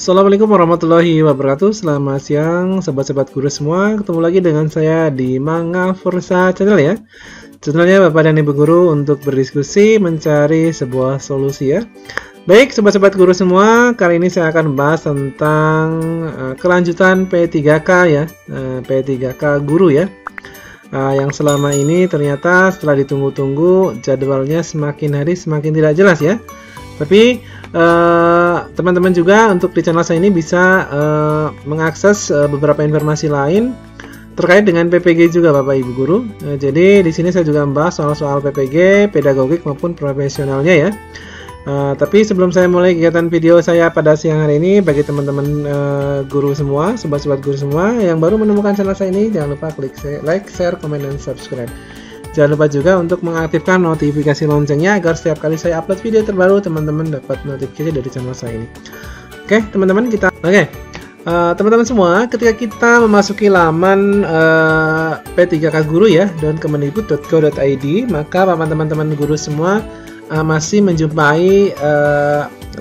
Assalamualaikum warahmatullahi wabarakatuh. Selamat siang sobat-sobat guru semua. Ketemu lagi dengan saya di Manga Forza Channel ya. Channelnya Bapak dan Ibu Guru untuk berdiskusi mencari sebuah solusi ya. Baik sobat-sobat guru semua, kali ini saya akan bahas tentang kelanjutan P3K ya, P3K guru ya. Yang selama ini ternyata setelah ditunggu-tunggu jadwalnya semakin hari semakin tidak jelas ya. Tapi teman-teman juga untuk di channel saya ini bisa mengakses beberapa informasi lain terkait dengan PPG juga Bapak Ibu Guru. Jadi di sini saya juga membahas soal-soal PPG, pedagogik maupun profesionalnya ya. Tapi sebelum saya mulai kegiatan video saya pada siang hari ini, bagi teman-teman guru semua, sobat-sobat guru semua yang baru menemukan channel saya ini, jangan lupa klik like, share, komen, dan subscribe. Jangan lupa juga untuk mengaktifkan notifikasi loncengnya agar setiap kali saya upload video terbaru, teman-teman dapat notifikasi dari channel saya ini. Oke, teman-teman teman-teman semua, ketika kita memasuki laman P3K Guru ya, .kemendikbud.go.id, maka teman-teman guru semua masih menjumpai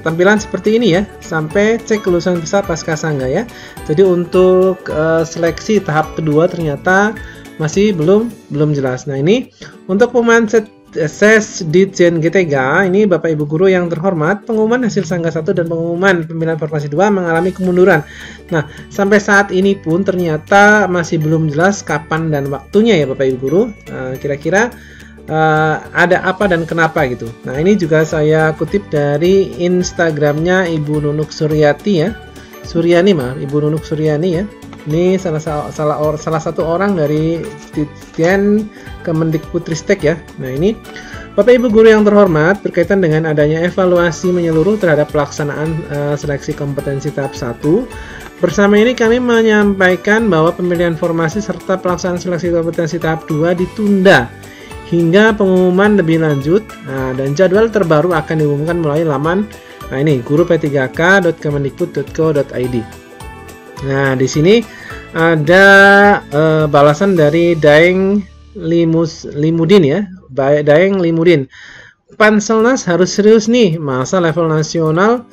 tampilan seperti ini ya, sampai cek kelulusan besar pasca sangga ya. Jadi untuk seleksi tahap kedua ternyata masih belum jelas. Nah, ini untuk pengumuman ses Ditjen GTG ini Bapak Ibu Guru yang terhormat, pengumuman hasil sangga 1 dan pengumuman pemilihan formasi 2 mengalami kemunduran. Nah, sampai saat ini pun ternyata masih belum jelas kapan dan waktunya ya Bapak Ibu Guru. Kira-kira ada apa dan kenapa gitu. Nah, ini juga saya kutip dari Instagramnya Ibu Nunuk Suryani ya. Ibu Nunuk Suryani ya. Ini salah satu orang dari Ditjen Kemendikbudristek ya. Nah, ini Bapak Ibu Guru yang terhormat, berkaitan dengan adanya evaluasi menyeluruh terhadap pelaksanaan seleksi kompetensi tahap 1. Bersama ini kami menyampaikan bahwa pemilihan formasi serta pelaksanaan seleksi kompetensi tahap 2 ditunda hingga pengumuman lebih lanjut. Dan jadwal terbaru akan diumumkan melalui laman guru-p3k.kemendikbud.go.id. Nah, di sini ada balasan dari Daeng Limudin ya. Daeng Limudin. Panselnas harus serius nih, masa level nasional.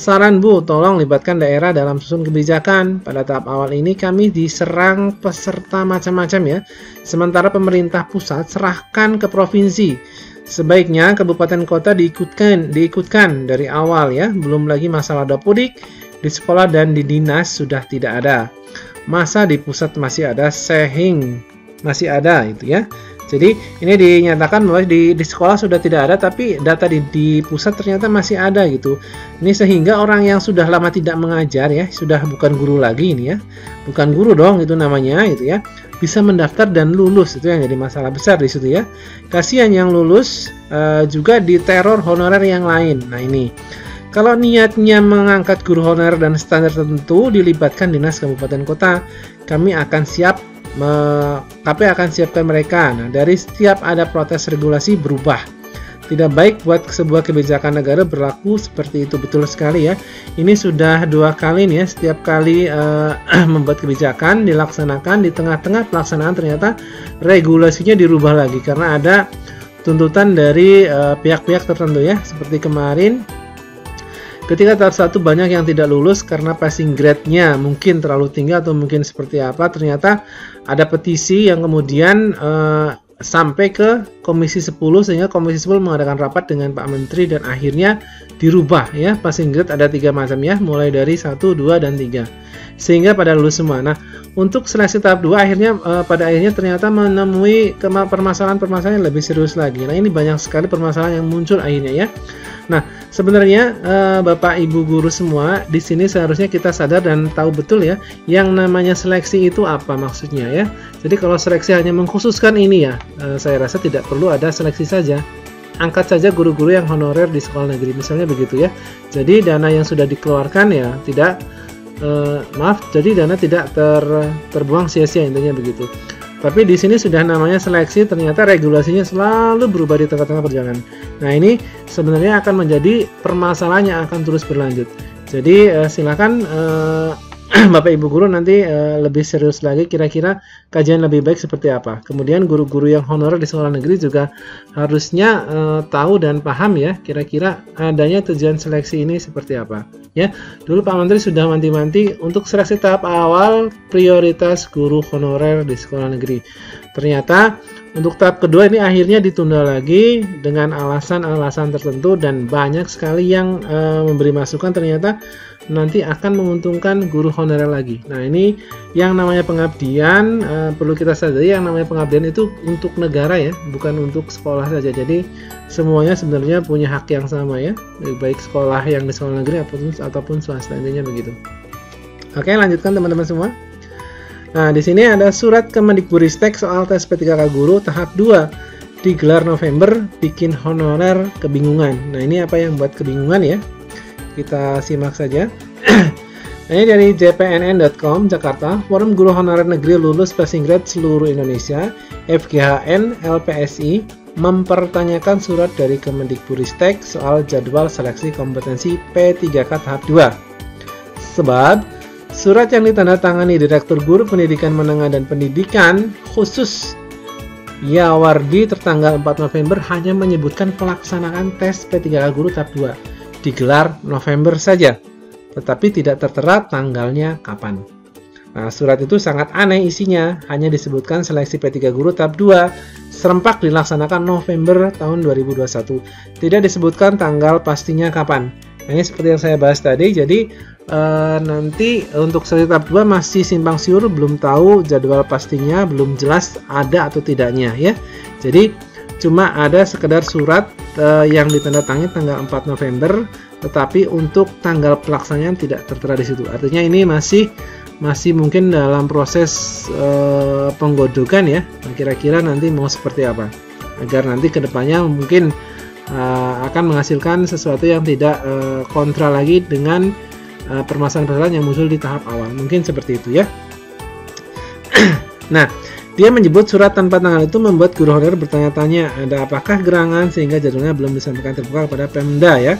Saran Bu, tolong libatkan daerah dalam susun kebijakan. Pada tahap awal ini kami diserang peserta macam-macam ya. Sementara pemerintah pusat serahkan ke provinsi. Sebaiknya kabupaten kota diikutkan dari awal ya. Belum lagi masalah dapodik di sekolah dan di dinas sudah tidak ada. Masa di pusat masih ada, masih ada itu ya. Jadi ini dinyatakan bahwa di sekolah sudah tidak ada, tapi data di pusat ternyata masih ada gitu. Ini sehingga orang yang sudah lama tidak mengajar ya, sudah bukan guru lagi ini ya, bukan guru dong itu namanya gitu ya, bisa mendaftar dan lulus. Itu yang jadi masalah besar di situ ya. Kasihan yang lulus juga diteror honorer yang lain. Nah, ini kalau niatnya mengangkat guru honorer dan standar tertentu dilibatkan dinas kabupaten kota, KP akan siapkan mereka. Nah, dari setiap ada protes regulasi berubah. Tidak baik buat sebuah kebijakan negara berlaku seperti itu. Betul sekali ya. Ini sudah 2 kali nih ya, setiap kali membuat kebijakan dilaksanakan, di tengah-tengah pelaksanaan ternyata regulasinya dirubah lagi karena ada tuntutan dari pihak-pihak tertentu ya. Seperti kemarin ketika tahap 1 banyak yang tidak lulus karena passing grade-nya mungkin terlalu tinggi atau mungkin seperti apa, ternyata ada petisi yang kemudian sampai ke Komisi 10, sehingga Komisi 10 mengadakan rapat dengan Pak Menteri dan akhirnya dirubah ya, passing grade ada 3 macam ya, mulai dari 1, 2, dan 3 sehingga pada lulus semua. Nah, untuk seleksi tahap 2 akhirnya pada akhirnya ternyata menemui permasalahan-permasalahan yang lebih serius lagi. Nah, ini banyak sekali permasalahan yang muncul akhirnya ya. Nah, sebenarnya Bapak Ibu Guru semua di sini seharusnya kita sadar dan tahu betul ya, yang namanya seleksi itu apa maksudnya ya. Jadi kalau seleksi hanya mengkhususkan ini ya, saya rasa tidak perlu ada seleksi saja. Angkat saja guru-guru yang honorer di sekolah negeri misalnya begitu ya. Jadi dana yang sudah dikeluarkan ya tidak jadi dana tidak terbuang sia-sia, intinya begitu. Tapi di sini sudah namanya seleksi, ternyata regulasinya selalu berubah di tengah-tengah perjalanan. Nah, ini sebenarnya akan menjadi permasalahan yang akan terus berlanjut. Jadi silakan Bapak Ibu guru nanti lebih serius lagi kira-kira kajian lebih baik seperti apa. Kemudian guru-guru yang honorer di sekolah negeri juga harusnya tahu dan paham ya kira-kira adanya tujuan seleksi ini seperti apa. Ya, dulu Pak Menteri sudah wanti-wanti untuk seleksi tahap awal prioritas guru honorer di sekolah negeri. Ternyata untuk tahap kedua ini akhirnya ditunda lagi dengan alasan-alasan tertentu dan banyak sekali yang memberi masukan ternyata nanti akan menguntungkan guru honorer lagi. Nah, ini yang namanya pengabdian perlu kita sadari, yang namanya pengabdian itu untuk negara ya, bukan untuk sekolah saja. Jadi semuanya sebenarnya punya hak yang sama ya, baik sekolah yang di sekolah negeri ataupun swasta, intinya begitu. Oke, lanjutkan teman-teman semua. Nah, di sini ada surat Kemendikbudristek soal tes P3K guru tahap 2 digelar November, bikin honorer kebingungan. Nah, ini apa yang buat kebingungan ya? Kita simak saja. Ini dari jpnn.com Jakarta, Forum Guru Honorer Negeri Lulus Passing Grade seluruh Indonesia, FGHN LPSI, mempertanyakan surat dari Kemendikbudristek soal jadwal seleksi kompetensi P3K tahap 2. Sebab surat yang ditandatangani Direktur Guru Pendidikan Menengah dan Pendidikan Khusus Yawardi tertanggal 4 November hanya menyebutkan pelaksanaan tes P3K guru tahap 2 digelar November saja, tetapi tidak tertera tanggalnya kapan. Nah, surat itu sangat aneh isinya, hanya disebutkan seleksi P3 guru tahap 2 serempak dilaksanakan November tahun 2021. Tidak disebutkan tanggal pastinya kapan. Nah, ini seperti yang saya bahas tadi, jadi nanti untuk seleksi tahap 2 masih simpang siur, belum tahu jadwal pastinya, belum jelas ada atau tidaknya ya. Jadi cuma ada sekedar surat yang ditandatangani tanggal 4 November, tetapi untuk tanggal pelaksanaan tidak tertera di situ. Artinya ini masih mungkin dalam proses penggodokan ya. Nah, kira-kira nanti mau seperti apa? Agar nanti kedepannya mungkin akan menghasilkan sesuatu yang tidak kontra lagi dengan permasalahan-permasalahan yang muncul di tahap awal. Mungkin seperti itu ya. Nah, dia menyebut surat tanpa tanggal itu membuat guru honorer bertanya-tanya, ada apakah gerangan sehingga jadwalnya belum disampaikan terbuka kepada Pemda ya.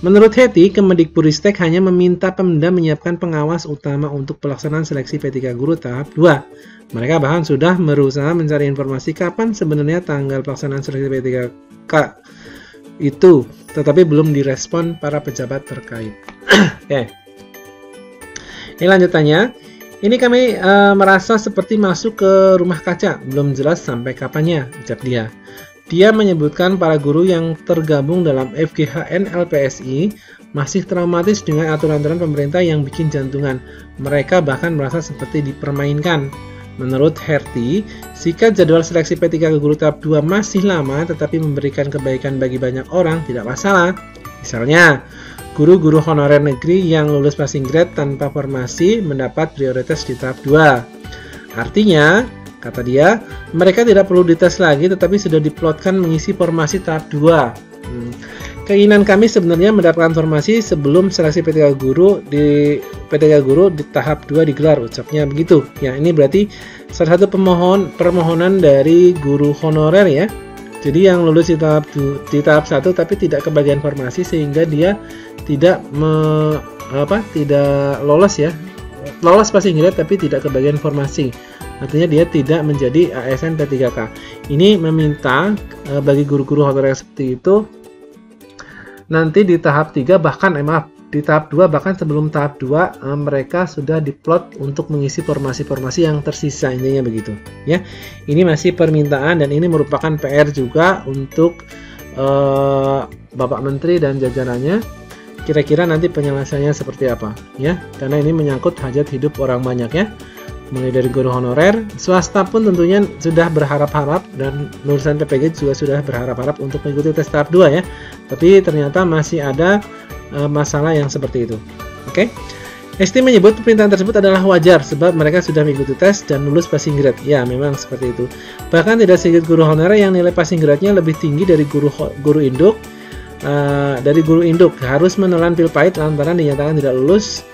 Menurut Heti, Kemendikbudristek hanya meminta Pemda menyiapkan pengawas utama untuk pelaksanaan seleksi P3 guru tahap 2. Mereka bahkan sudah berusaha mencari informasi kapan sebenarnya tanggal pelaksanaan seleksi P3K itu, tetapi belum direspon para pejabat terkait. Oke. Ini lanjutannya. Ini kami merasa seperti masuk ke rumah kaca, belum jelas sampai kapannya, ucap dia. Dia menyebutkan para guru yang tergabung dalam FGHN LPSI masih traumatis dengan aturan-aturan pemerintah yang bikin jantungan. Mereka bahkan merasa seperti dipermainkan. Menurut Herti, sikat jadwal seleksi P3 guru tahap 2 masih lama tetapi memberikan kebaikan bagi banyak orang tidak masalah. Misalnya, guru-guru honorer negeri yang lulus passing grade tanpa formasi mendapat prioritas di tahap 2. Artinya, kata dia, mereka tidak perlu dites lagi tetapi sudah diplotkan mengisi formasi tahap 2. Keinginan kami sebenarnya mendapatkan formasi sebelum seleksi P3 guru di tahap 2 digelar, ucapnya begitu. Ya, ini berarti salah satu permohonan dari guru honorer ya. Jadi yang lulus di tahap 1 tapi tidak kebagian formasi sehingga dia tidak lolos ya. Lolos passing grade tapi tidak kebagian formasi. Artinya dia tidak menjadi ASN P3K. Ini meminta bagi guru-guru honorer seperti itu nanti di tahap 3 bahkan di tahap 2 bahkan sebelum tahap 2 mereka sudah diplot untuk mengisi formasi-formasi yang tersisa, intinya begitu ya. Ini masih permintaan dan ini merupakan PR juga untuk Bapak Menteri dan jajarannya. Kira-kira nanti penyelesaiannya seperti apa ya, karena ini menyangkut hajat hidup orang banyak ya, mulai dari guru honorer, swasta pun tentunya sudah berharap-harap dan lulusan PPG juga sudah berharap-harap untuk mengikuti tes tahap 2 ya, tapi ternyata masih ada masalah yang seperti itu. Oke. ST menyebut pemerintahan tersebut adalah wajar sebab mereka sudah mengikuti tes dan lulus passing grade. Ya, memang seperti itu. Bahkan tidak sedikit guru honorer yang nilai passing grade-nya lebih tinggi dari guru induk. Harus menelan pil pahit lantaran dinyatakan tidak lulus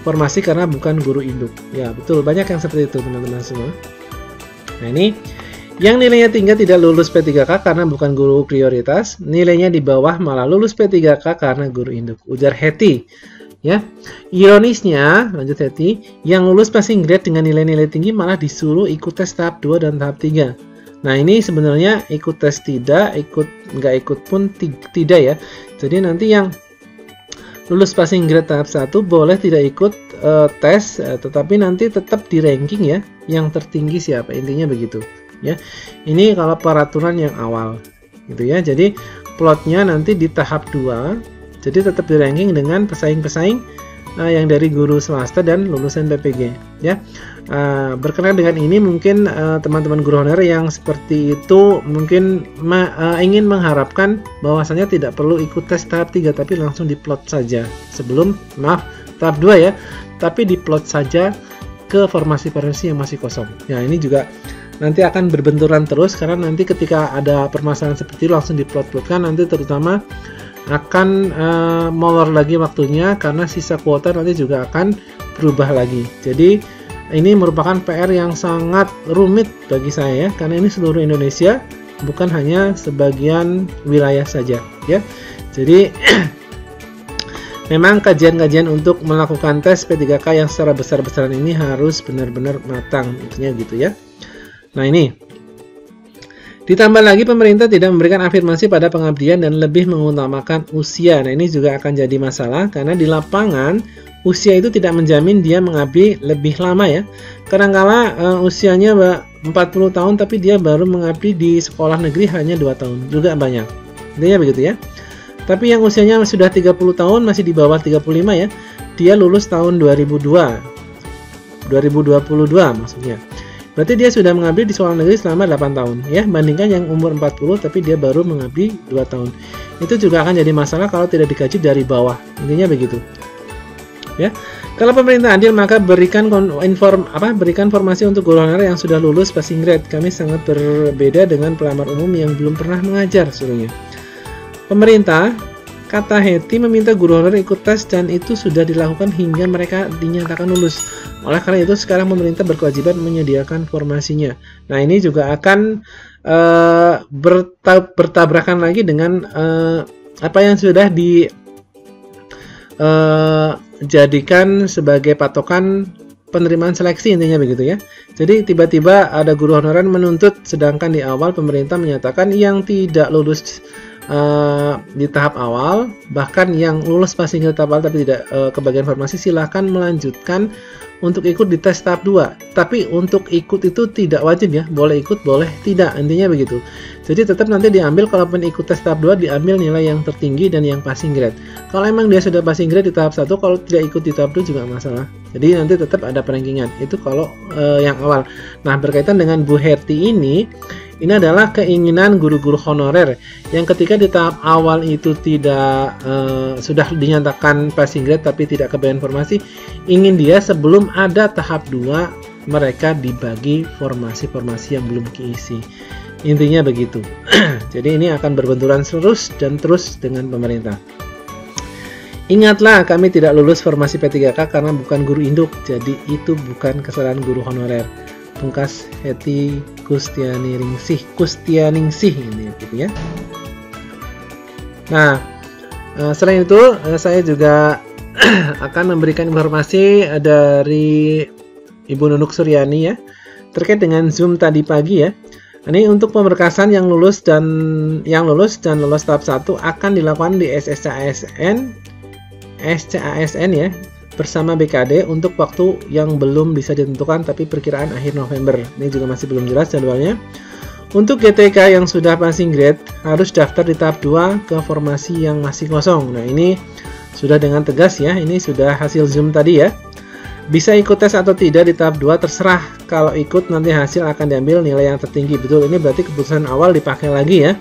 formasi karena bukan guru induk. Ya, betul. Banyak yang seperti itu, teman-teman semua. Nah, ini yang nilainya tinggi tidak lulus P3K karena bukan guru prioritas, nilainya di bawah malah lulus P3K karena guru induk. Ujar Heti. Ya, ironisnya, lanjut Heti, yang lulus passing grade dengan nilai-nilai tinggi malah disuruh ikut tes tahap 2 dan tahap 3. Nah, ini sebenarnya ikut tes tidak, nggak ikut pun tidak ya. Jadi nanti yang lulus passing grade tahap 1 boleh tidak ikut tes, tetapi nanti tetap di ranking ya, yang tertinggi siapa, intinya begitu ya. Ini kalau peraturan yang awal gitu ya. Jadi plotnya nanti di tahap 2, jadi tetap di ranking dengan pesaing-pesaing yang dari guru swasta dan lulusan PPG ya. Berkenaan dengan ini mungkin teman-teman guru honorer yang seperti itu mungkin ingin mengharapkan bahwasanya tidak perlu ikut tes tahap 3 tapi langsung diplot saja sebelum tahap 2 ya, tapi diplot saja ke formasi-formasi yang masih kosong. Ya, ini juga nanti akan berbenturan terus karena nanti ketika ada permasalahan seperti itu langsung diplot-plotkan, nanti terutama akan molor lagi waktunya karena sisa kuota nanti juga akan berubah lagi. Jadi ini merupakan PR yang sangat rumit bagi saya ya, karena ini seluruh Indonesia, bukan hanya sebagian wilayah saja ya. Jadi memang kajian-kajian untuk melakukan tes P3K yang secara besar-besaran ini harus benar-benar matang, intinya gitu ya. Nah, ini ditambah lagi pemerintah tidak memberikan afirmasi pada pengabdian dan lebih mengutamakan usia. Nah, ini juga akan jadi masalah karena di lapangan usia itu tidak menjamin dia mengabdi lebih lama ya. Kadangkala usianya 40 tahun tapi dia baru mengabdi di sekolah negeri hanya 2 tahun. Juga banyak. Intinya begitu ya. Tapi yang usianya sudah 30 tahun masih di bawah 35 ya. Dia lulus tahun 2022 maksudnya. Berarti dia sudah mengabdi di sekolah negeri selama 8 tahun ya, bandingkan yang umur 40 tapi dia baru mengabdi 2 tahun. Itu juga akan jadi masalah kalau tidak dikaji dari bawah. Intinya begitu. Ya. Kalau pemerintah adil maka berikan informasi untuk guru honorer yang sudah lulus passing grade. Kami sangat berbeda dengan pelamar umum yang belum pernah mengajar seluruhnya. Pemerintah, kata Heti, meminta guru honorer ikut tes dan itu sudah dilakukan hingga mereka dinyatakan lulus. Oleh karena itu sekarang pemerintah berkewajiban menyediakan formasinya. Nah, ini juga akan bertabrakan lagi dengan apa yang sudah dijadikan sebagai patokan penerimaan seleksi, intinya begitu ya. Jadi tiba-tiba ada guru honorer menuntut, sedangkan di awal pemerintah menyatakan yang tidak lulus di tahap awal, bahkan yang lulus passing grade tahap awal tapi tidak kebagian formasi, silahkan melanjutkan untuk ikut di tes tahap 2. Tapi untuk ikut itu tidak wajib ya, boleh ikut boleh tidak, intinya begitu. Jadi tetap nanti diambil, kalaupun ikut tes tahap 2 diambil nilai yang tertinggi dan yang passing grade. Kalau emang dia sudah passing grade di tahap 1, kalau tidak ikut di tahap 2 juga masalah. Jadi nanti tetap ada perankingan. Itu kalau yang awal. Nah, berkaitan dengan Bu Herti ini adalah keinginan guru-guru honorer yang ketika di tahap awal itu tidak sudah dinyatakan passing grade tapi tidak kebagian formasi, ingin dia sebelum ada tahap 2 mereka dibagi formasi-formasi yang belum keisi. Intinya begitu. Jadi ini akan berbenturan terus dengan pemerintah. Ingatlah, kami tidak lulus formasi P3K karena bukan guru induk, jadi itu bukan kesalahan guru honorer. Pungkas Heti Kustianingsih ini gitu ya. Nah, selain itu saya juga akan memberikan informasi dari Ibu Nunuk Suryani ya terkait dengan Zoom tadi pagi ya. Ini untuk pemberkasan yang lulus dan lolos tahap 1 akan dilakukan di SCASN ya, bersama BKD untuk waktu yang belum bisa ditentukan tapi perkiraan akhir November. Ini juga masih belum jelas jadwalnya. Untuk GTK yang sudah passing grade harus daftar di tahap 2 ke formasi yang masih kosong. Nah, ini sudah dengan tegas ya, ini sudah hasil Zoom tadi ya. Bisa ikut tes atau tidak di tahap 2 terserah. Kalau ikut nanti hasil akan diambil nilai yang tertinggi. Betul, ini berarti keputusan awal dipakai lagi ya.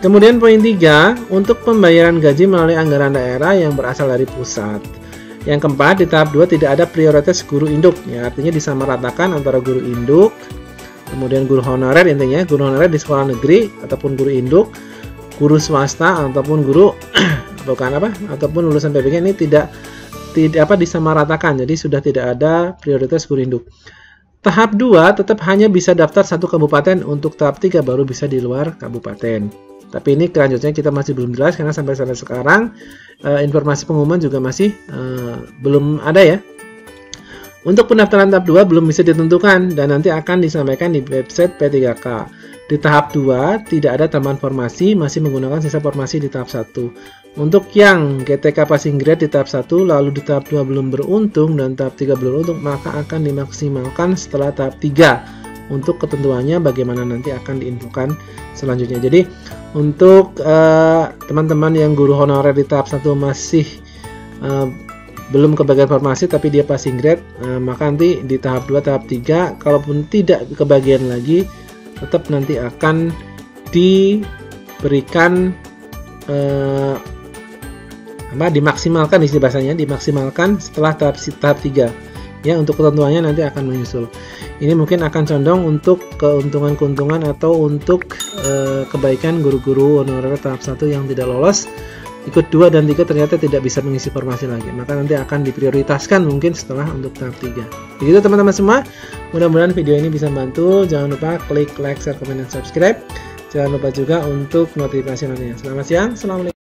Kemudian poin 3, untuk pembayaran gaji melalui anggaran daerah yang berasal dari pusat. Yang keempat, di tahap 2 tidak ada prioritas guru induk, ya, artinya disamaratakan antara guru induk, kemudian guru honorer, intinya guru honorer di sekolah negeri ataupun guru induk, guru swasta ataupun guru ataupun lulusan PPG ini tidak disamaratakan, jadi sudah tidak ada prioritas guru induk. Tahap 2 tetap hanya bisa daftar satu kabupaten, untuk tahap 3 baru bisa di luar kabupaten. Tapi ini kelanjutannya kita masih belum jelas karena sampai sekarang informasi pengumuman juga masih belum ada ya. Untuk pendaftaran tahap 2 belum bisa ditentukan dan nanti akan disampaikan di website P3K. Di tahap 2 tidak ada tambahan formasi, masih menggunakan sisa formasi di tahap 1. Untuk yang GTK passing grade di tahap 1 lalu di tahap 2 belum beruntung dan tahap 3 belum beruntung, maka akan dimaksimalkan setelah tahap 3. Untuk ketentuannya bagaimana nanti akan diinfokan selanjutnya. Jadi untuk teman-teman yang guru honorer di tahap 1 masih belum kebagian formasi tapi dia passing grade, maka nanti di tahap 2, tahap 3 kalaupun tidak kebagian lagi tetap nanti akan diberikan dimaksimalkan, istilah bahasanya dimaksimalkan setelah tahap 3 ya. Untuk ketentuannya nanti akan menyusul. Ini mungkin akan condong untuk keuntungan-keuntungan atau untuk kebaikan guru-guru honorer tahap 1 yang tidak lolos ikut 2 dan 3 ternyata tidak bisa mengisi formasi lagi, maka nanti akan diprioritaskan mungkin setelah untuk tahap 3. Begitu teman-teman semua, mudah-mudahan video ini bisa membantu. Jangan lupa klik like, share, komen, dan subscribe. Jangan lupa juga untuk notifikasi nantinya. Selamat siang, assalamualaikum.